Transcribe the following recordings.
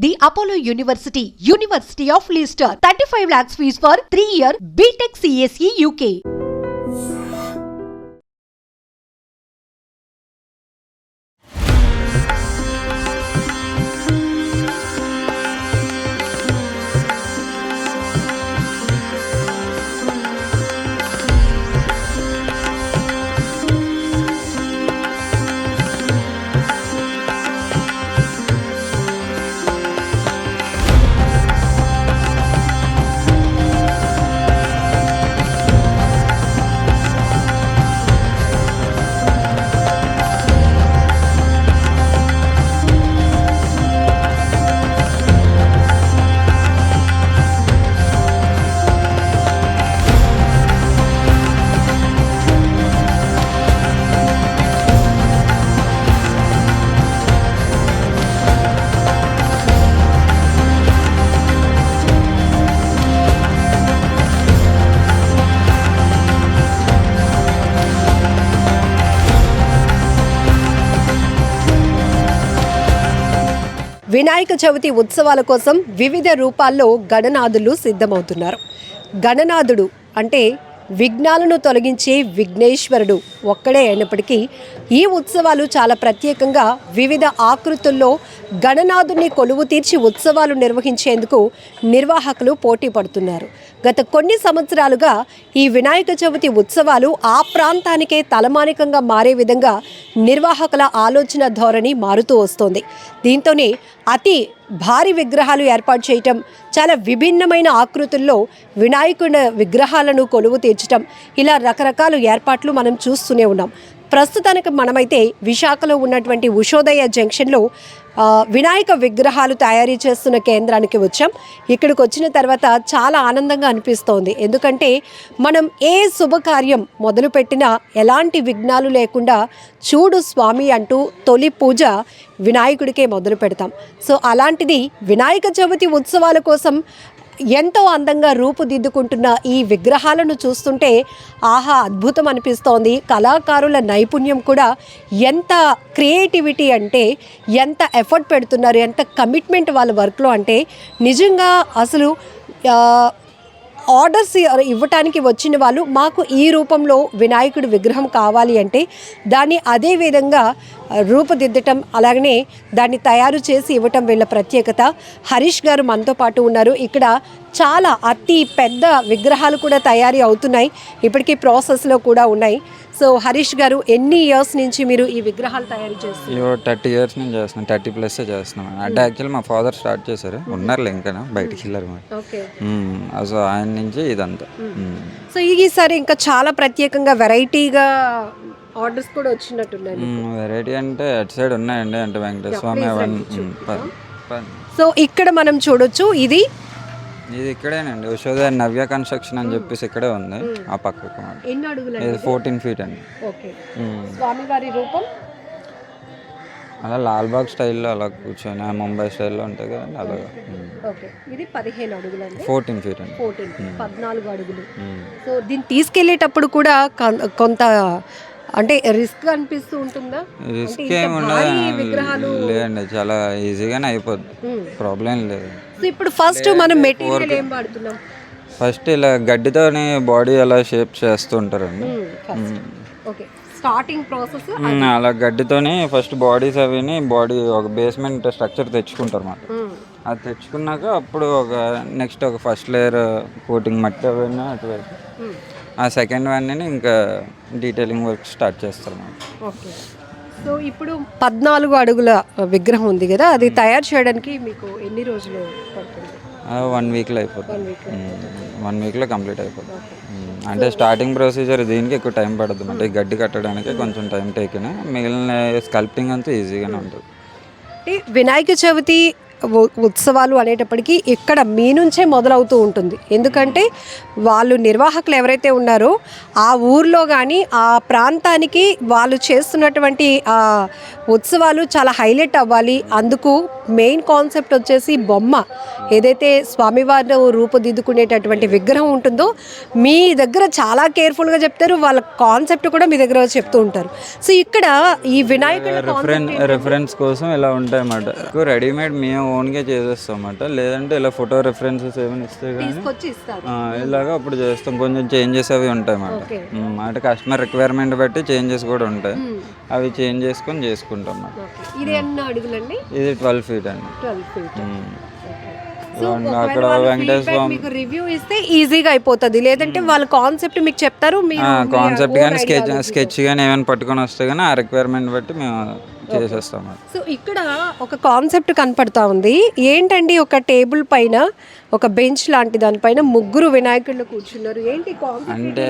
The Apollo University, University of Leicester, 35 lakhs fees for 3-year BTech CSE UK. Vinayaka Chavithi ఉత్సవాల కోసం వివిధ రూపాల్లో గణనాథులు సిద్ధమవుతున్నారు. గణనాథుడు అంటే విఘ్నాలను తొలగించే విఘ్నేశ్వరుడు ఒక్కడే అయినప్పటికీ ఈ ఉత్సవాలు చాలా ప్రత్యేకంగా వివిధ ఆకృతుల్లో గణనాథుని కొలువు తీర్చి ఉత్సవాలు నిర్వహించేందుకు నిర్వాహకులు పోటీ పడుతున్నారు. గత కొన్ని సంవత్సరాలుగా ఈ వినాయక చవితి ఉత్సవాలు ఆ ప్రాంతానికే తలమానికంగా మారే విధంగా నిర్వాహకుల ఆలోచన ధోరణి మారుతూ వస్తోంది. దీంతోనే అతి భారీ విగ్రహాలు ఏర్పాటు చేయటం, చాలా విభిన్నమైన ఆకృతుల్లో వినాయకుడి విగ్రహాలను కొలువు తీర్చడం, ఇలా రకరకాల ఏర్పాట్లు మనం చూస్తూనే ఉన్నాం. ప్రస్తుతానికి మనమైతే విశాఖలో ఉన్నటువంటి ఉషోదయ జంక్షన్లో వినాయక విగ్రహాలు తయారీ చేస్తున్న కేంద్రానికి వచ్చాం. ఇక్కడికి వచ్చిన తర్వాత చాలా ఆనందంగా అనిపిస్తోంది. ఎందుకంటే మనం ఏ శుభకార్యం మొదలుపెట్టినా ఎలాంటి విఘ్నాలు లేకుండా చూడు స్వామి అంటూ తొలి పూజ వినాయకుడికే మొదలు పెడతాం. సో అలాంటిది వినాయక చవితి ఉత్సవాల కోసం ఎంతో అందంగా రూపుదిద్దుకుంటున్న ఈ విగ్రహాలను చూస్తుంటే ఆహా అద్భుతం అనిపిస్తోంది. కళాకారుల నైపుణ్యం కూడా ఎంత క్రియేటివిటీ అంటే ఎంత ఎఫర్ట్ పెడుతున్నారు, ఎంత కమిట్మెంట్ వాళ్ళ వర్క్లో అంటే నిజంగా అసలు ఆర్డర్స్ ఇవ్వటానికి వచ్చిన వాళ్ళు మాకు ఈ రూపంలో వినాయకుడి విగ్రహం కావాలి అంటే దాన్ని అదే విధంగా రూపుదిద్దటం, అలాగనే దాన్ని తయారు చేసి ఇవ్వటం వీళ్ళ ప్రత్యేకత. హరీష్ గారు మనతో పాటు ఉన్నారు. ఇక్కడ చాలా అతి పెద్ద విగ్రహాలు కూడా తయారీ అవుతున్నాయి, ఇప్పటికీ ప్రాసెస్లో కూడా ఉన్నాయి. సో హరీష్ గారు, ఎన్ని ఇయర్స్ నుంచి మీరు ఈ విగ్రహాలు తయారు చేస్తున్నారు? 30 ఇయర్స్ నుంచి చేస్తున్నాం, 30+ చేస్తున్నాం. అంటే యాక్చువల్లీ మా ఫాదర్ స్టార్ట్ చేశారు, ఉన్నారు ఇంకా బయటికి వెళ్ళారు. సో ఆయన నుంచి ఇదంతా. సో ఈసారి ఇంకా చాలా ప్రత్యేకంగా వెరైటీగా ఆర్డర్స్ కూడా వచ్చినట్టున్నాయి. వెరైటీ అంటే అటు సైడ్ ఉన్నాయండి, అంటే వెంకటేశ్వర స్వామి అవన్నీ. సో ఇక్కడ మనం చూడొచ్చు, ఇది ఇక్కడేనండి ఉషోదయ నవ్య కన్స్ట్రక్షన్ అని చెప్పేసి ఇక్కడే ఉంది. ఆ పక్కకు ఎన్ని అడుగులు? 14 feet అండి. స్వామివారి రూపం అలా లాల్బాగ్ స్టైల్లో అలా కూర్చొని, ముంబై స్టైల్లో ఉంటాయి కదండి అలాగా. ఇది 15 అడుగులు అండి. 14 feet అండి. 14 అడుగులు. సో దీన్ని తీసుకెళ్లేటప్పుడు కూడా కొంత అంటే రిస్క్ అనిపిస్తూ ఉంటుందా? రిస్క్ ఏమి ఉండదు లేదండి, చాలా ఈజీగానే అయిపోద్ది, ప్రాబ్లం లేదు. సో ఇప్పుడు ఫస్ట్ మనం మెటీరియల్ ఏం వాడుతున్నాం? ఫస్ట్ ఇలా గడ్డితోని బాడీ అలా షేప్ చేస్తూ ఉంటారండి. ఓకే, స్టార్టింగ్ ప్రాసెస్ అలా గడ్డితోని ఫస్ట్ బాడీస్ అవిని బాడీ ఒక బేస్మెంట్ స్ట్రక్చర్ తెచ్చుకుంటారు అన్నమాట. అది తెచ్చుకున్నాక అప్పుడు ఒక నెక్స్ట్ ఒక ఫస్ట్ లేయర్ కోటింగ్ మట్టి అవన్నీ అటువైపు, ఆ సెకండ్ వన్ ఇంకా డీటెయిలింగ్ వర్క్ స్టార్ట్ చేస్తారు అన్నమాట. ఓకే, సో ఇప్పుడు 14 అడుగుల విగ్రహం ఉంది కదా, అది తయారు చేయడానికి మీకు ఎన్ని రోజులు పడుతుంది? 1 weekలో అయిపోతుంది. 1 weekలో కంప్లీట్ అయిపోతుంది. అంటే స్టార్టింగ్ ప్రొసీజర్ దీనికి ఎక్కువ టైం పడుతుంది, అంటే గడ్డి కట్టడానికి కొంచెం టైం టేకిన, మిగిలిన స్కల్ప్టింగ్ అంతా ఈజీగానే ఉంటుంది. వినాయక చవితి ఉత్సవాలు అనేటప్పటికీ ఇక్కడ మీ నుంచే మొదలవుతూ ఉంటుంది. ఎందుకంటే వాళ్ళు నిర్వాహకులు ఎవరైతే ఉన్నారో ఆ ఊర్లో కానీ ఆ ప్రాంతానికి వాళ్ళు చేస్తున్నటువంటి ఉత్సవాలు చాలా హైలైట్ అవ్వాలి. అందుకు మెయిన్ కాన్సెప్ట్ వచ్చేసి బొమ్మ, ఏదైతే స్వామివారు రూపుదిద్దుకునేటటువంటి విగ్రహం ఉంటుందో మీ దగ్గర చాలా కేర్ఫుల్గా చెప్తారు, వాళ్ళ కాన్సెప్ట్ కూడా మీ దగ్గర చెప్తూ ఉంటారు. సో ఇక్కడ ఈ వినాయకుడి రిఫరెన్స్ కోసం ఇలా ఉంటాయి అన్నమాట. రెడీమేడ్ మేము ఓన్గా చేసేస్తాం అన్నమాట. లేదంటే ఇలా ఫోటో రెఫరెన్సెస్ ఏమైనా ఇస్తే కానీ తీసుకొచ్చి ఇస్తారు. ఇలాగ అప్పుడు చేస్తాం. కొంచెం చేంజెస్ అవి ఉంటాయి అన్నమాట. అంటే కస్టమర్ రిక్వైర్మెంట్ బట్టి చేంజెస్ కూడా ఉంటాయి. అవి చేంజ్ చేసుకొని చేసుకుంటాం అన్నమాట. ఇది ఎన్ని అడుగులండి? ఇది 12 ఫీట్ అండి. 12 feet. అక్కడ వెంకటేశ్వర స్వామి మీకు రివ్యూ ఇస్తే ఈజీగా అయిపోతుంది. లేదంటే వాళ్ళ కాన్సెప్ట్ మీకు చెప్తారు, మీరు కాన్సెప్ట్ కానీ స్కెచ్ కానీ ఏమైనా పట్టుకొని వస్తే కానీ ఆ రిక్వైర్మెంట్ బట్టి మేము చేసేస్తాం. సో ఇక్కడ ఒక కాన్సెప్ట్ కనపడతా ఉంది. ఏంటండి, ఒక టేబుల్ పైన ఒక బెంచ్ లాంటి దానిపైన ముగ్గురు వినాయకుళ్ళు కూర్చున్నారు. ఏంటి కాన్సెప్ట్?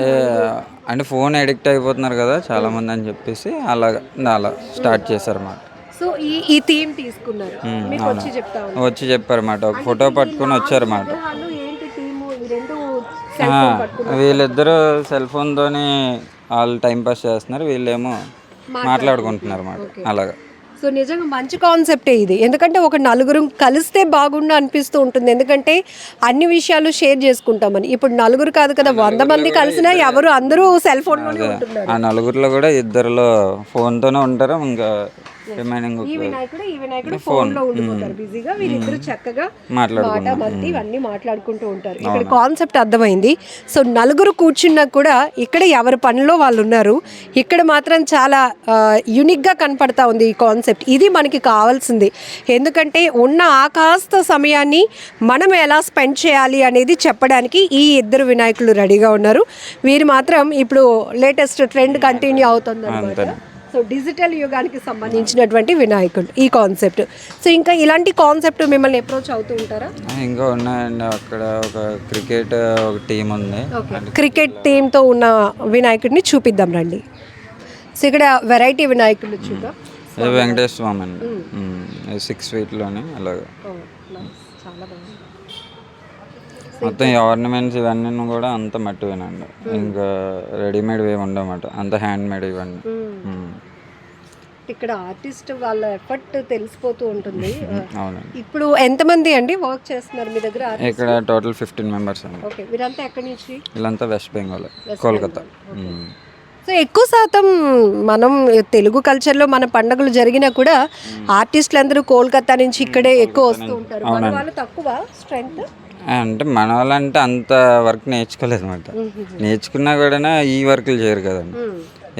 అంటే ఫోన్ అడిక్ట్ అయిపోతున్నారు కదా చాలా మంది అని చెప్పేసి అలా స్టార్ట్ చేశారు అన్నమాట. సో ఈ థీమ్ తీసుకున్నారు. మీకు వచ్చి చెప్తా ఉన్నారు. వచ్చి చెప్పారన్నమాట. ఒక ఫోటో పట్టుకొని వచ్చారన్నమాట. ఏంటి థీమ్? ఈ రెండు వీళ్ళిద్దరూ సెల్ ఫోన్తోని వాళ్ళు టైం పాస్ చేస్తున్నారు, వీళ్ళేమో మాట్లాడుకుంటున్నారు అన్నమాట. అలాగా. సో నిజంగా మంచి కాన్సెప్టే ఇది. ఎందుకంటే ఒక నలుగురు కలిస్తే బాగుండు అనిపిస్తూ ఉంటుంది. ఎందుకంటే అన్ని విషయాలు షేర్ చేసుకుంటామని. ఇప్పుడు నలుగురు కాదు కదా, 100 మంది కలిసినా ఎవరు అందరూ సెల్ ఫోన్లోనే ఉంటున్నారు. ఆ నలుగురిలో కూడా ఇద్దరులో ఫోన్తోనే ఉంటారు. ఇంకా ఈ వినాయకుడు ఫోన్ లో ఉండిపోతారు బిజీగా. వీరిద్దరు చక్కగా మాట మంది ఇవన్నీ మాట్లాడుకుంటూ ఉంటారు. ఇక్కడ కాన్సెప్ట్ అర్థమైంది. సో నలుగురు కూర్చున్నా కూడా ఇక్కడ ఎవరి పనిలో వాళ్ళు ఉన్నారు. ఇక్కడ మాత్రం చాలా యూనిక్ గా కనపడతా ఉంది ఈ కాన్సెప్ట్. ఇది మనకి కావాల్సింది. ఎందుకంటే ఉన్న ఆ కాస్త సమయాన్ని మనం ఎలా స్పెండ్ చేయాలి అనేది చెప్పడానికి ఈ ఇద్దరు వినాయకులు రెడీగా ఉన్నారు. వీరు మాత్రం ఇప్పుడు లేటెస్ట్ ట్రెండ్ కంటిన్యూ అవుతుంది అన్నమాట. సో డిజిటల్ యుగానికి సంబంధించినటువంటి వినాయకుడు ఈ కాన్సెప్ట్. సో ఇంకా ఇలాంటి కాన్సెప్ట్ మిమ్మల్ని అప్రోచ్ అవుతూ ఉంటారా? ఇంకా ఉన్నాయండి. అక్కడ ఒక క్రికెట్ ఒక టీం ఉంది. క్రికెట్ టీంతో ఉన్న వినాయకుడిని చూపిద్దాం రండి. సో ఇక్కడ వెరైటీ వినాయకుడు చూద్దాం. వెంకటేశ్వర స్వామి అండి. 6 feetలోనే అలాగా. చాలా బాగుంది. మొత్తం ఈ ఆర్నమెంట్స్ ఇవన్నీ కూడా అంత మట్టివేనండి. ఇంకా రెడీమేడ్ ఏమి ఉండవన్నమాట. అంత హ్యాండ్ మేడ్ ఇవన్నీ. ఇక్కడ ఆర్టిస్ట్ వాళ్ళ ఎఫర్ట్ తెలిసిపోతూ ఉంటుంది. అవునండి. ఇప్పుడు ఎంతమంది అండి వర్క్ చేస్తున్నారు మీ దగ్గర? ఇక్కడ టోటల్ 15 members అండి. ఓకే. వీరంతా ఎక్కడి నుంచి? వీళ్ళంతా వెస్ట్ బెంగాల్, కోల్కతా. సో ఎక్కువ శాతం మనం తెలుగు కల్చర్లో మన పండుగలు జరిగినా కూడా ఆర్టిస్టులు అందరూ కోల్కతా నుంచి ఇక్కడే ఎక్కువ వస్తూ ఉంటారు. మన వాళ్ళు తక్కువ స్ట్రెంత్. అంటే మన వాళ్ళంటే అంత వర్క్ నేర్చుకోలేదు అనమాట. నేర్చుకున్నా కూడా ఈ వర్క్లు చేయరు కదండి.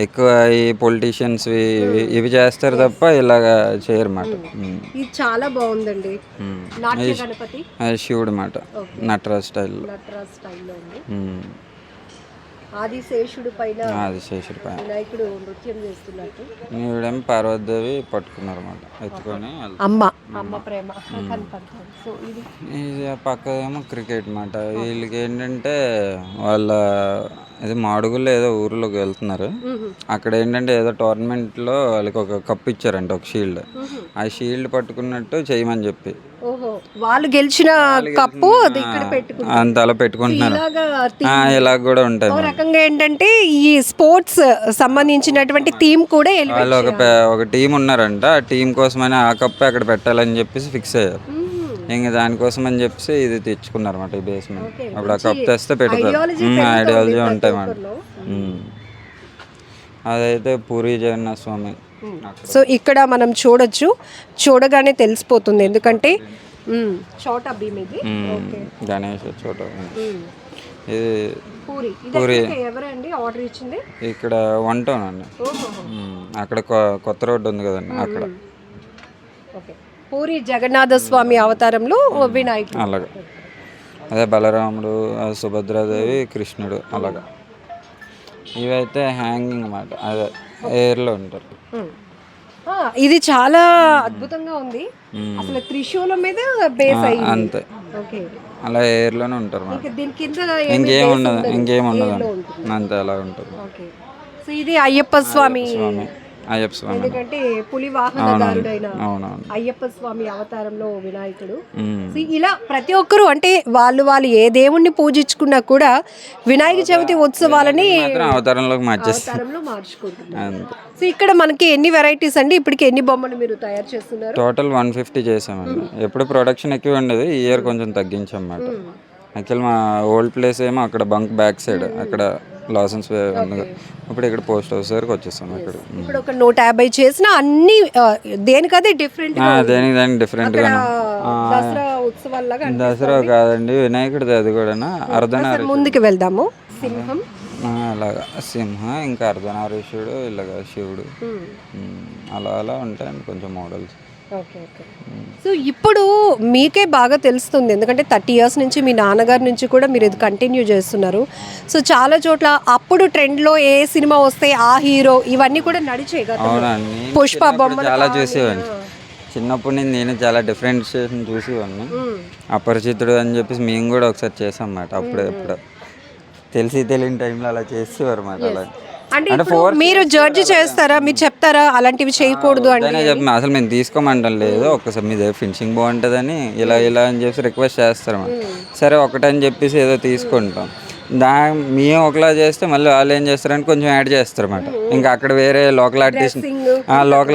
ఎక్కువ ఈ పొలిటీషియన్స్ ఇవి చేస్తారు తప్ప ఇలాగా చేయరు అన్నమాట. ఇది చాలా బాగుందండి. నాట్య గణపతి శివుడు మాట, నటరాజ్ స్టైల్. ఆదిశేషుడు పైన వినాయకుడు నృత్యం చేస్తున్నట్టు. ఈవిడేమో పార్వతీదేవి పట్టుకున్నారు అన్నమాట, ఎత్తుకొని అమ్మ ప్రేమ కనపడుతుంది. సో ఇది పక్కదేమో క్రికెట్ మాట. వీళ్ళకి ఏంటంటే వాళ్ళ ఇది మాడుగుల్లో ఏదో ఊర్లోకి వెళ్తున్నారు. అక్కడ ఏంటంటే ఏదో టోర్నమెంట్లో వాళ్ళకి ఒక కప్ ఇచ్చారంట, ఒక షీల్డ్. ఆ షీల్డ్ పట్టుకున్నట్టు చేయమని చెప్పి వాళ్ళు గెలిచిన కప్పు అంత అలా పెట్టుకుంటున్నారు. ఇలా కూడా ఉంటాయి. రకంగా ఏంటంటే ఈ స్పోర్ట్స్ సంబంధించినటువంటి టీం కూడా వాళ్ళు ఒక టీం ఉన్నారంట. ఆ టీం కోసమని ఆ కప్ అక్కడ పెట్టాలని చెప్పేసి ఫిక్స్ అయ్యారు. ఇంకా దానికోసం అని చెప్పేసి ఇది తెచ్చుకున్నారు అన్నమాట, ఈ బేస్మెంట్. అప్పుడు ఆ కప్ తెస్తే పెడతారు. ఐడియాలజీ ఉంటాయి అన్నమాట. అదైతే పూరి జగన్నాథ స్వామి. సో ఇక్కడ మనం చూడగానే తెలిసిపోతుంది. ఎందుకంటే చోటా భీమ్ ఇది. గణేష్ చోటా. ఇది పూరి ఎవరండి ఆర్డర్ ఇచ్చింది? ఇక్కడ 1 town అండి. అక్కడ కొత్త రోడ్డు ఉంది కదండి, అక్కడ. పూరి జగన్నాథ స్వామి అవతారంలో వినాయకుడు. అలాగా. అదే బలరాముడు, సుభద్రాదేవి, కృష్ణుడు అలాగా. ఇవైతే హ్యాంగింగ్ అన్నమాట, అదే ఎయిర్లో ఉంటారు. ఇది చాలా అద్భుతంగా ఉంది. అసలు త్రిశూలం మీద బేస్ అయ్యింది అంతే. అలా ఎయిర్లోనే ఉంటారు. ఇంకేం ఉండదు అంతే, అలా ఉంటుంది. సో ఇది అయ్యప్ప స్వామి. ఎందుకంటే పులి వాహనదారుడైన అయ్యప్ప స్వామి అవతారంలో వినాయకుడు. ఇలా ప్రతి ఒక్కరు అంటే వాళ్ళు ఏ దేవుణ్ణి పూజించుకున్నా కూడా వినాయక చవితి ఉత్సవాలని అవతారంలో మార్చుకుంటున్నారు. సో ఇక్కడ మనకి ఎన్ని వెరైటీస్ అండి? ఇప్పటికి ఎన్ని బొమ్మలు మీరు తయారు చేస్తున్నారు? టోటల్ 150 చేసామండి. ఎప్పుడు ప్రొడక్షన్ ఎక్కువ ఉండేది, ఈ ఇయర్ కొంచెం తగ్గించామన్నమాట. యాక్చువల్ మా ఓల్డ్ ప్లేస్ ఏమో అక్కడ బంక్ బ్యాక్ సైడ్, అక్కడ లాసెన్స్ ఇప్పుడు ఇక్కడ పోస్ట్ ఆఫీస్ వరకు వచ్చేస్తాం ఇక్కడ. ఇప్పుడు ఒక 150 చేసిన అన్ని దేనికదే డిఫరెంట్ దేనికి దానికి డిఫరెంట్గా. దసరా ఉత్సవాల్లాగా దసరా కాదండి, వినాయకుడిది అది కూడా అర్ధనారీశ్వరుడు. ముందుకు వెళ్దాము. సింహం అలాగా సింహ, ఇంకా అర్ధనారీశ్వరుడు, ఇలాగా శివుడు, అలా అలా ఉంటాయండి కొంచెం మోడల్స్. Okay okay. సో ఇప్పుడు మీకే బాగా తెలుస్తుంది, ఎందుకంటే 30 ఇయర్స్ నుంచి మీ నాన్నగారి నుంచి కూడా మీరు ఇది కంటిన్యూ చేస్తున్నారు. సో చాలా చోట్ల అప్పుడు ట్రెండ్లో ఏ సినిమా వస్తే ఆ హీరో ఇవన్నీ కూడా నడిచే కదా. అవునండి, పుష్ప బొమ్మలు చాలా చూసేవాడిని చిన్నప్పుడు. నేను చాలా డిఫరెన్షియేషన్ చూసేవాడిని. అపరిచితుడు అని చెప్పేసి మేము కూడా ఒకసారి చేసాం అన్నమాట. అప్పుడే ఎప్పుడు తెలిసి తెలియని టైంలో అలా చేసేవారు అన్నమాట. అలా అంటే మీరు జడ్జి చేస్తారా, మీరు చెప్తారా అలాంటివి చేయకూడదు అని? అసలు మేము తీసుకోమంటాం లేదు, ఒక్కసారి మీ దగ్గర ఫినిషింగ్ బాగుంటుందని ఇలా ఇలా అని చెప్పి రిక్వెస్ట్ చేస్తారు. సరే ఒకటని చెప్పేసి ఏదో తీసుకుంటాం. మేము ఒకలా చేస్తే మళ్ళీ వాళ్ళు ఏం చేస్తారంటే కొంచెం యాడ్ చేస్తారు అన్నమాట. ఇంకా అక్కడ వేరే లోకల్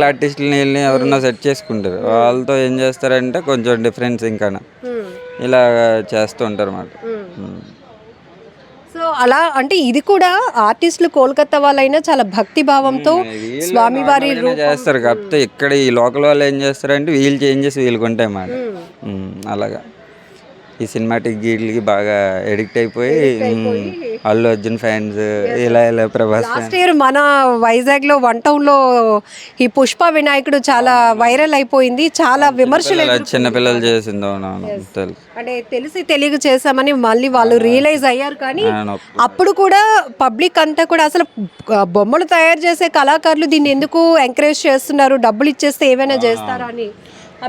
ఆర్టిస్టులని వెళ్ళి ఎవరన్నా సెట్ చేసుకుంటారు. వాళ్ళతో ఏం చేస్తారంటే కొంచెం డిఫరెన్స్ ఇంకా ఇలా చేస్తూ ఉంటారు అన్నమాట. సో అలా అంటే ఇది కూడా ఆర్టిస్టులు కోల్కతా వాళ్ళైనా చాలా భక్తి భావంతో స్వామివారి చేస్తారు. కాకపోతే ఇక్కడ ఈ లోకల్ వాళ్ళు ఏం చేస్తారంటే వీళ్ళు చేంజెస్ వీళ్ళకి ఉంటాయి అన్నమాట. అలాగా ఈ సినిమాటిక్ గీట్లకి బాగా ఎడిక్ట్ అయిపోయి అల్లు అర్జున్ ఫ్యాన్స్, ఇలా ఇలా ప్రభాస్. లాస్ట్ ఇయర్ మన వైజాగ్ లో 1 టౌన్ లో ఈ పుష్ప వినాయకుడు చాలా వైరల్ అయిపోయింది, చాలా విమర్శలు. చిన్నపిల్లలు చేసింది. అవునవును, తెలుసు. అంటే తెలిసి తెలియక చేసామని మళ్ళీ వాళ్ళు రియలైజ్ అయ్యారు. కానీ అప్పుడు కూడా పబ్లిక్ అంతా కూడా అసలు బొమ్మలు తయారు చేసే కళాకారులు దీన్ని ఎందుకు ఎంకరేజ్ చేస్తున్నారు, డబ్బులు ఇచ్చేస్తే ఏమైనా చేస్తారా అని.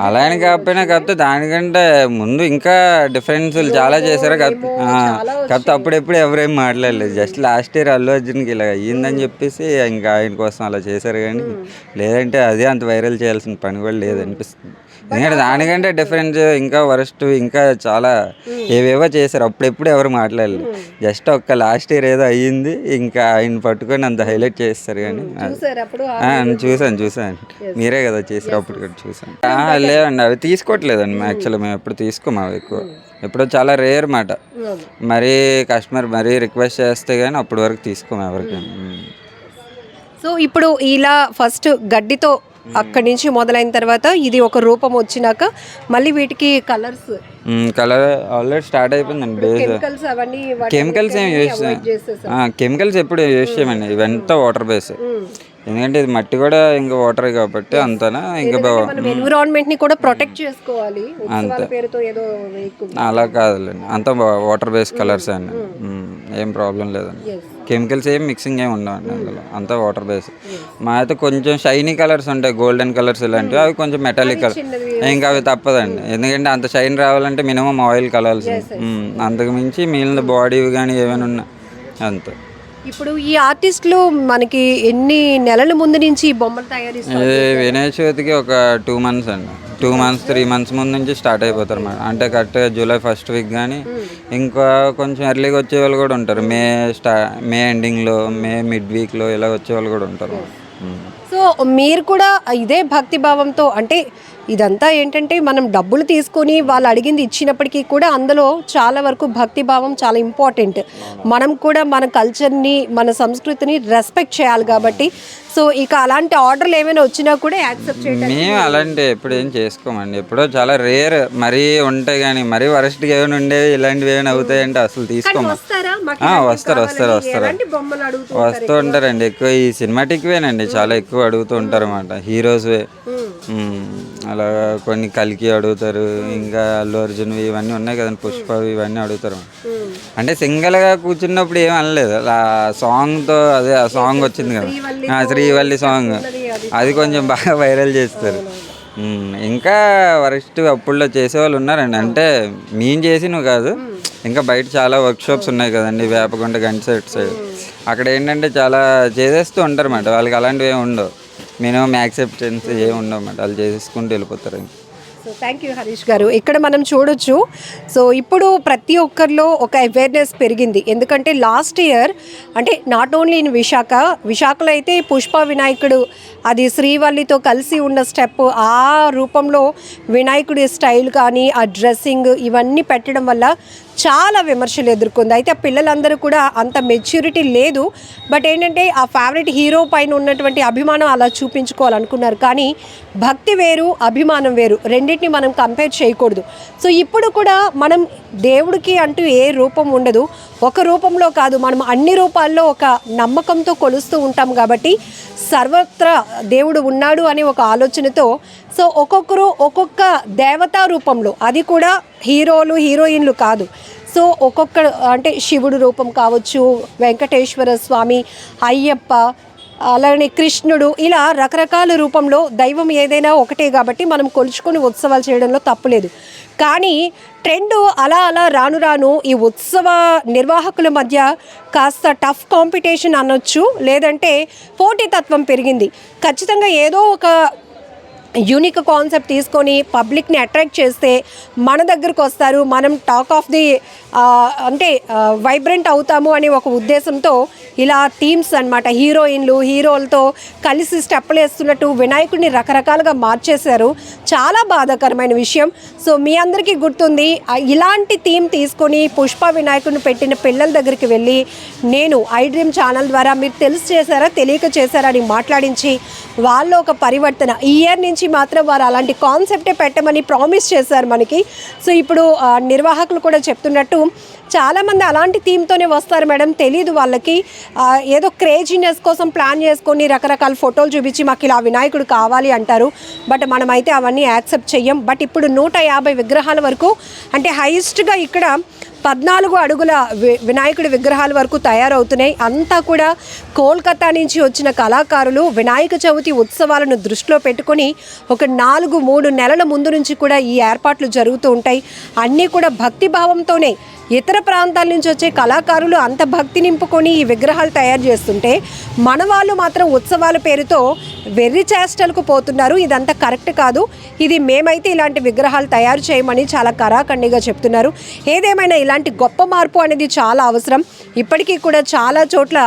అలా అని కాకపోతే దానికంటే ముందు ఇంకా డిఫరెన్స్ చాలా చేశారు. కాకపోతే అప్పుడెప్పుడు ఎవరేం మాట్లాడలేదు. జస్ట్ లాస్ట్ ఇయర్ అల్లు అర్జున్కి ఇలా అయ్యిందని చెప్పేసి ఇంకా ఆయన కోసం అలా చేశారు. కానీ లేదంటే అదే అంత వైరల్ చేయాల్సిన పని కూడా లేదనిపిస్తుంది. ఎందుకంటే దానికంటే డిఫరెన్స్ ఇంకా వరస్ట్ ఇంకా చాలా ఏవేవో చేశారు. అప్పుడెప్పుడు ఎవరు మాట్లాడలేదు. జస్ట్ ఒక్క లాస్ట్ ఇయర్ ఏదో అయ్యింది, ఇంకా ఆయన పట్టుకొని అంత హైలైట్ చేస్తారు. కానీ చూసాను మీరే కదా చేశారు, అప్పుడు కూడా చూసాను. లేదండి, అవి తీసుకోవట్లేదండి యాక్చువల్లీ. మేము ఎప్పుడు తీసుకోము అవి ఎక్కువ. ఎప్పుడో చాలా రేర్ మాట. మరీ కస్టమర్ మరీ రిక్వెస్ట్ చేస్తే కానీ అప్పటి వరకు తీసుకోము ఎవరికి. సో ఇప్పుడు ఇలా ఫస్ట్ గడ్డితో అక్కడి నుంచి మొదలైన తర్వాత ఇది ఒక రూపం వచ్చినాక మళ్ళీ వీటికి కలర్ ఆల్రెడీ స్టార్ట్ అయిపోయిందండి. కెమికల్స్ ఏం కెమికల్స్ ఎప్పుడు యూజ్ చేయమండి. ఇవంతా వాటర్ బేస్. ఎందుకంటే ఇది మట్టి కూడా ఇంకా వాటర్ కాబట్టి అంతనా ఇంకా ఎన్విరాన్మెంట్ ని కూడా ప్రొటెక్ట్ చేసుకోవాలి. అంతే, అలా కాదులేండి. అంతా వాటర్ బేస్ కలర్స్ అండి. ఏం ప్రాబ్లం లేదండి. కెమికల్స్ ఏం మిక్సింగ్ ఏమి ఉండవండి అందులో, అంతా వాటర్ బేస్. మా అయితే కొంచెం షైనీ కలర్స్ ఉంటాయి, గోల్డెన్ కలర్స్ ఇలాంటివి, అవి కొంచెం మెటాలిక్ కలర్. ఇంకా అవి తప్పదండి, ఎందుకంటే అంత షైన్ రావాలంటే మినిమం ఆయిల్ కలవాల్సింది. అంతకు మించి మిగిలిన బాడీ కానీ ఏమైనా ఉన్నా అంతే. ఇప్పుడు ఈ ఆర్టిస్టులు మనకి ఎన్ని నెలల ముందు నుంచి బొమ్మలు తయారు? వినాయక చవితికి ఒక 2 months అండి. 2 months 3 months ముందు నుంచి స్టార్ట్ అయిపోతారు మేడం. అంటే కరెక్ట్గా జూలై 1st వీక్ కానీ ఇంకా కొంచెం ఎర్లీగా వచ్చే వాళ్ళు కూడా ఉంటారు. మే ఎండింగ్లో, మే మిడ్ వీక్లో ఇలా వచ్చే వాళ్ళు కూడా ఉంటారు. సో మీరు కూడా ఇదే భక్తి భావంతో, అంటే ఇదంతా ఏంటంటే మనం డబ్బులు తీసుకొని వాళ్ళు అడిగింది ఇచ్చినప్పటికీ కూడా అందులో చాలా వరకు భక్తి భావం చాలా ఇంపార్టెంట్. మనం కూడా మన కల్చర్ని, మన సంస్కృతిని రెస్పెక్ట్ చేయాలి కాబట్టి. సో ఇక అలాంటి ఆర్డర్లు ఏమైనా వచ్చినా కూడా యాక్సెప్ట్ చేయాలి. మేము అలాంటి ఎప్పుడు ఏం చేసుకోమండి. ఎప్పుడో చాలా రేర్ మరీ ఉంటాయి. కానీ మరీ వరస్ట్గా ఏమైనా ఉండేవి ఇలాంటివి ఏమైనా అవుతాయంటే అసలు తీసుకోము. వస్తారు వస్తూ ఉంటారండి. ఎక్కువ ఈ సినిమాటిక్వేనండి చాలా ఎక్కువ అడుగుతూ ఉంటారు అన్నమాట. హీరోస్వే అలా కొన్ని కల్కి అడుగుతారు, ఇంకా అల్లు అర్జున్ ఇవన్నీ ఉన్నాయి కదండి, పుష్ప ఇవన్నీ అడుగుతారు. అంటే సింగిల్గా కూర్చున్నప్పుడు ఏం అనలేదు. అలా సాంగ్తో అదే ఆ సాంగ్ వచ్చింది కదా, శ్రీవల్లి సాంగ్, అది కొంచెం బాగా వైరల్ చేస్తారు. ఇంకా వరస్ట్ అప్పుడులో చేసేవాళ్ళు ఉన్నారండి. అంటే మేము చేసినవి కాదు, ఇంకా బయట చాలా వర్క్షాప్స్ ఉన్నాయి కదండి, వేపకొండ గంట సైడ్. అక్కడ ఏంటంటే చాలా చేసేస్తూ ఉంటారు అన్నమాట. వాళ్ళకి అలాంటివి ఏమి ఉండవు, మినిమం యాక్సెప్టెన్స్ ఏమి ఉండవు అన్నమాట. వాళ్ళు చేసేసుకుంటూ వెళ్ళిపోతారు. సో థ్యాంక్ యూ హరీష్ గారు. ఇక్కడ మనం చూడొచ్చు. సో ఇప్పుడు ప్రతి ఒక్కరిలో ఒక అవేర్నెస్ పెరిగింది. ఎందుకంటే లాస్ట్ ఇయర్ అంటే నాట్ ఓన్లీ ఇన్ విశాఖలో అయితే పుష్ప వినాయకుడు అది శ్రీవల్లితో కలిసి ఉన్న స్టెప్ ఆ రూపంలో వినాయకుడి స్టైల్ కానీ ఆ డ్రెస్సింగ్ ఇవన్నీ పెట్టడం వల్ల చాలా విమర్శలు ఎదుర్కొంది. అయితే ఆ పిల్లలందరూ కూడా అంత మెచ్యూరిటీ లేదు. బట్ ఏంటంటే ఆ ఫేవరెట్ హీరో పైన ఉన్నటువంటి అభిమానం అలా చూపించుకోవాలనుకున్నారు. కానీ భక్తి వేరు, అభిమానం వేరు, రెండింటిని మనం కంపేర్ చేయకూడదు. సో ఇప్పుడు కూడా మనం దేవుడికి అంటూ ఏ రూపం ఉండదు. ఒక రూపంలో కాదు, మనం అన్ని రూపాల్లో ఒక నమ్మకంతో కొలుస్తూ ఉంటాం కాబట్టి సర్వత్రా దేవుడు ఉన్నాడు అనే ఒక ఆలోచనతో సో ఒక్కొక్కరు ఒక్కొక్క దేవతా రూపంలో, అది కూడా హీరోలు హీరోయిన్లు కాదు, సో ఒక్కొక్క అంటే శివుడు రూపం కావచ్చు, వెంకటేశ్వర స్వామి, అయ్యప్ప, అలానే కృష్ణుడు, ఇలా రకరకాల రూపంలో దైవం ఏదైనా ఒకటే కాబట్టి మనం కొలుచుకొని ఉత్సవాలు చేయడంలో తప్పులేదు. కానీ ట్రెండ్ అలా అలా రాను రాను ఈ ఉత్సవ నిర్వాహకుల మధ్య కాస్త టఫ్ కాంపిటీషన్ అనొచ్చు, లేదంటే పోటీతత్వం పెరిగింది. ఖచ్చితంగా ఏదో ఒక యూనిక్ కాన్సెప్ట్ తీసుకొని పబ్లిక్ని అట్రాక్ట్ చేస్తే మన దగ్గరకు వస్తారు, మనం టాక్ ఆఫ్ ది అంటే వైబ్రెంట్ అవుతాము అనే ఒక ఉద్దేశంతో ఇలా థీమ్స్ అన్నమాట, హీరోలతో కలిసి స్టెప్పులు వేస్తున్నట్టు వినాయకుడిని రకరకాలుగా మార్చేశారు. చాలా బాధాకరమైన విషయం. సో మీ అందరికీ గుర్తుంది, ఇలాంటి థీమ్ తీసుకొని పుష్ప వినాయకుడిని పెట్టిన పిల్లల దగ్గరికి వెళ్ళి నేను ఐ డ్రీమ్ ఛానల్ ద్వారా మీరు తెలిసి చేశారా తెలియక చేశారా అని మాట్లాడించి వాళ్ళు ఒక పరివర్తన, ఈ ఇయర్ నుంచి మాత్రం వారు అలాంటి కాన్సెప్టే పెట్టమని ప్రామిస్ చేశారు మనకి. సో ఇప్పుడు నిర్వాహకులు కూడా చెప్తున్నట్టు చాలామంది అలాంటి థీమ్తోనే వస్తారు మేడం, తెలీదు వాళ్ళకి, ఏదో క్రేజీనెస్ కోసం ప్లాన్ చేసుకొని రకరకాల ఫోటోలు చూపించి మాకు ఇలా వినాయకుడు కావాలి అంటారు. బట్ మనమైతే అవన్నీ యాక్సెప్ట్ చెయ్యం. బట్ ఇప్పుడు 150 విగ్రహాల వరకు అంటే హైయెస్ట్గా ఇక్కడ 14 అడుగుల వినాయకుడి విగ్రహాల వరకు తయారవుతున్నాయి. అంతా కూడా కోల్కతా నుంచి వచ్చిన కళాకారులు వినాయక చవితి ఉత్సవాలను దృష్టిలో పెట్టుకొని ఒక 3 నెలల ముందు నుంచి కూడా ఈ ఏర్పాట్లు జరుగుతూ ఉంటాయి. అన్నీ కూడా భక్తి భావంతోనే ఇతర ప్రాంతాల నుంచి వచ్చే కళాకారులు అంత భక్తి నింపుకొని ఈ విగ్రహాలు తయారు చేస్తుంటే మన వాళ్ళు మాత్రం ఉత్సవాల పేరుతో వెర్రి చేష్టలకు పోతున్నారు. ఇదంతా కరెక్ట్ కాదు. ఇది మేమైతే ఇలాంటి విగ్రహాలు తయారు చేయమని చాలా కరాఖండిగా చెప్తున్నారు. ఏదేమైనా ఇలాంటి గొప్ప మార్పు అనేది చాలా అవసరం. ఇప్పటికీ కూడా చాలా చోట్ల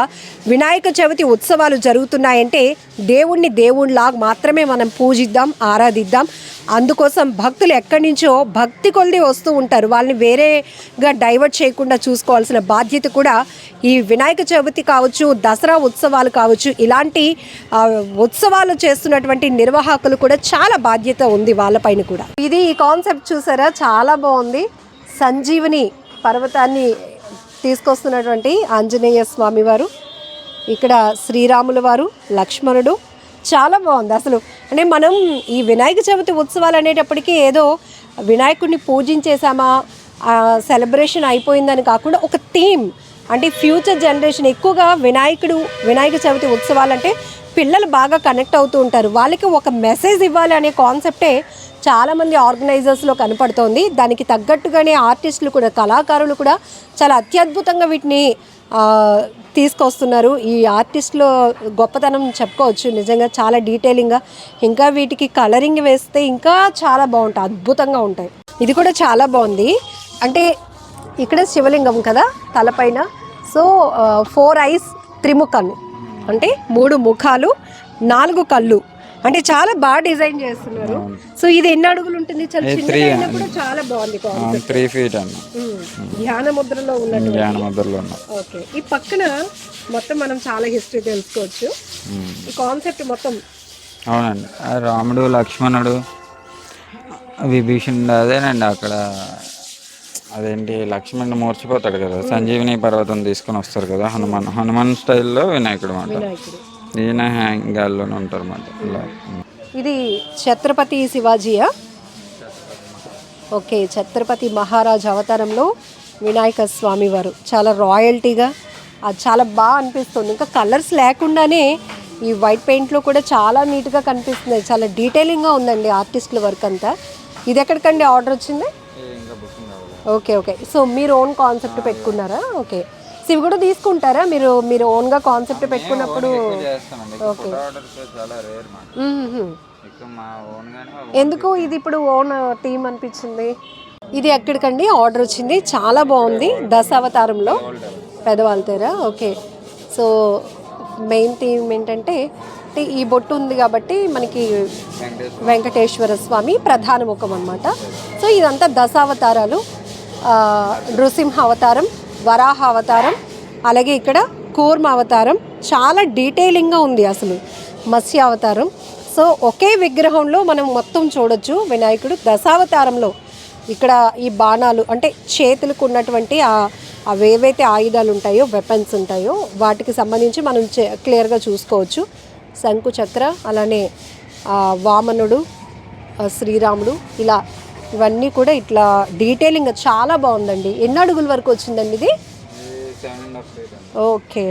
వినాయక చవితి ఉత్సవాలు జరుగుతున్నాయంటే దేవుణ్ణి దేవుళ్ళలాగా మాత్రమే మనం పూజిద్దాం, ఆరాధిద్దాం. అందుకోసం భక్తులు ఎక్కడి నుంచో భక్తి కొలిది వస్తూ ఉంటారు. వాళ్ళని వేరేగా డైవర్ట్ చేయకుండా చూసుకోవాల్సిన బాధ్యత కూడా ఈ వినాయక చవితి కావచ్చు, దసరా ఉత్సవాలు కావచ్చు, ఇలాంటి ఉత్సవాలు చేస్తున్నటువంటి నిర్వాహకులు కూడా చాలా బాధ్యత ఉంది వాళ్ళపైన కూడా. ఇది ఈ కాన్సెప్ట్ చూసారా, చాలా బాగుంది. సంజీవని పర్వతాన్ని తీసుకొస్తున్నటువంటి ఆంజనేయ స్వామి వారు, ఇక్కడ శ్రీరాముల వారు, లక్ష్మణుడు, చాలా బాగుంది అసలు. అంటే మనం ఈ వినాయక చవితి ఉత్సవాలు అనేటప్పటికీ ఏదో వినాయకుడిని పూజించేసామా, సెలబ్రేషన్ అయిపోయిందని కాకుండా ఒక థీమ్, అంటే ఫ్యూచర్ జనరేషన్ ఎక్కువగా వినాయక చవితి ఉత్సవాలు అంటే పిల్లలు బాగా కనెక్ట్ అవుతూ ఉంటారు. వాళ్ళకి ఒక మెసేజ్ ఇవ్వాలి అనే కాన్సెప్టే చాలామంది ఆర్గనైజర్స్లో కనపడుతోంది. దానికి తగ్గట్టుగానే ఆర్టిస్టులు కూడా, కళాకారులు కూడా చాలా అత్యద్భుతంగా వీటిని తీసుకొస్తున్నారు. ఈ ఆర్టిస్ట్లో గొప్పతనం చెప్పుకోవచ్చు. నిజంగా చాలా డీటెయిలింగ్గా, ఇంకా వీటికి కలరింగ్ వేస్తే ఇంకా చాలా బాగుంటాయి, అద్భుతంగా ఉంటాయి. ఇది కూడా చాలా బాగుంది. అంటే ఇక్కడ శివలింగం కదా తలపైన, సో 4 ఐస్, త్రిముఖాలు అంటే 3 ముఖాలు, 4 కళ్ళు, అంటే చాలా బాగా డిజైన్ చేస్తున్నారు. సో ఇది ఎన్ని అడుగులు ఉంటుంది? చాలా బాగుంది. 3 feet అన్న ధ్యాన ముద్రలో ఉన్నట్టు. ఓకే, ఈ పక్కన మొత్తం మనం చాలా హిస్టరీ తెలుసుకోవచ్చు. ఈ కాన్సెప్ట్ మొత్తం అవునండి. రాముడు, లక్ష్మణుడు, విభీషణుడు, అదేనండి. అక్కడ అదేంటి లక్ష్మణుడు మూర్చిపోతాడు కదా, సంజీవిని పర్వతం తీసుకొని వస్తారు కదా, హనుమాన్ స్టైల్లో వినాయకుడు మాట. ఈయన హ్యాంగాల్లోనే ఉంటారు అన్నమాట. ఇది ఛత్రపతి శివాజీయా? ఓకే, ఛత్రపతి మహారాజ్ అవతారంలో వినాయక స్వామి వారు చాలా రాయల్టీగా, అది చాలా బాగా అనిపిస్తుంది. ఇంకా కలర్స్ లేకుండానే ఈ వైట్ పెయింట్లో కూడా చాలా నీట్గా కనిపిస్తుంది. చాలా డీటెయిలింగ్గా ఉందండి ఆర్టిస్టుల వర్క్ అంతా. ఇది ఎక్కడికండి ఆర్డర్ వచ్చింది? ఓకే ఓకే, సో మీరు ఓన్ కాన్సెప్ట్ పెట్టుకున్నారా? ఓకే, సో ఇవి కూడా తీసుకుంటారా మీరు ఓన్గా కాన్సెప్ట్ పెట్టుకున్నప్పుడు? ఓకే, లైక్ మా ఓన్గానే ఎందుకు ఇది ఇప్పుడు ఓన్ థీమ్ అనిపించింది? ఇది ఎక్కడికండి ఆర్డర్ వచ్చింది? చాలా బాగుంది. దశావతారంలో పెదవాళ్ళ తెర. ఓకే, సో మెయిన్ థీమ్ ఏంటంటే ఈ బొట్టు ఉంది కాబట్టి మనకి వెంకటేశ్వర స్వామి ప్రధాన ముఖం అన్నమాట. సో ఇదంతా దశావతారాలు, నృసింహ అవతారం, వరాహ అవతారం, అలాగే ఇక్కడ కూర్మ అవతారం. చాలా డీటెయిలింగ్గా ఉంది అసలు మత్స్య అవతారం. సో ఒకే విగ్రహంలో మనం మొత్తం చూడొచ్చు వినాయకుడు దశావతారంలో. ఇక్కడ ఈ బాణాలు అంటే చేతులకు ఉన్నటువంటి అవేవైతే ఆయుధాలు ఉంటాయో, వెపన్స్ ఉంటాయో వాటికి సంబంధించి మనం క్లియర్గా చూసుకోవచ్చు. శంకు చక్ర, అలానే వామనుడు, శ్రీరాముడు, ఇలా ఇవన్నీ కూడా ఇట్లా డీటెయిలింగ్ చాలా బాగుందండి. ఎన్ని అడుగుల వరకు వచ్చిందండి ఇది? 7.5 feet. Okay.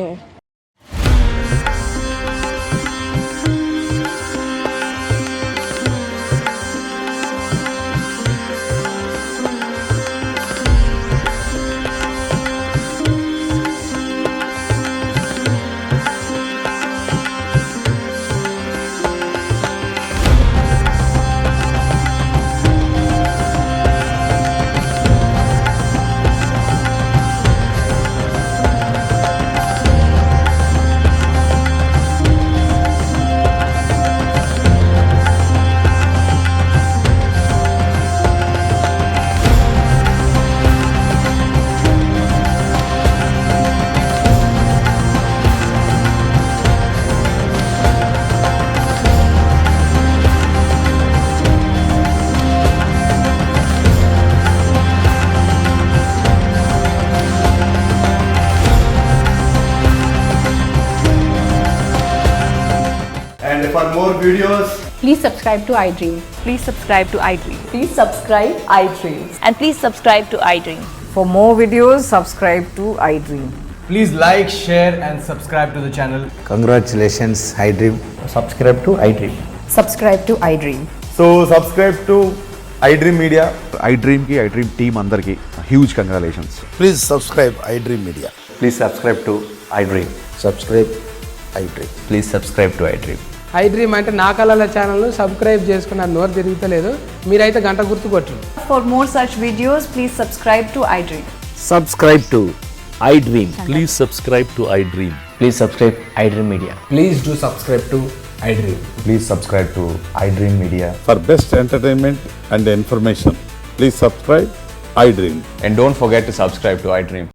And for more videos, Please subscribe to iDream. Please subscribe to iDream. Please subscribe iDream. And please subscribe to iDream. For more videos, subscribe to iDream. please like, share, and subscribe to the channel. Congratulations, iDream. Subscribe to iDream. Subscribe to iDream. So subscribe to iDream Media. iDream की iDream team अंदर की huge congratulations. Please subscribe iDream Media. Please subscribe to iDream. Subscribe iDream. Please subscribe to iDream. iDream అంటే నా కళల ఛానల్ను subscribe చేసుకున్న నోరు తిరుగుతలేదు. మీరైతే గంట గుర్తు కొట్టండి. For more such videos, please subscribe to iDream. Subscribe to iDream. Please subscribe to iDream. Please subscribe iDream Media. Please do subscribe to iDream. Please subscribe to iDream Media. For best entertainment and information, please subscribe iDream. And don't forget to subscribe to iDream.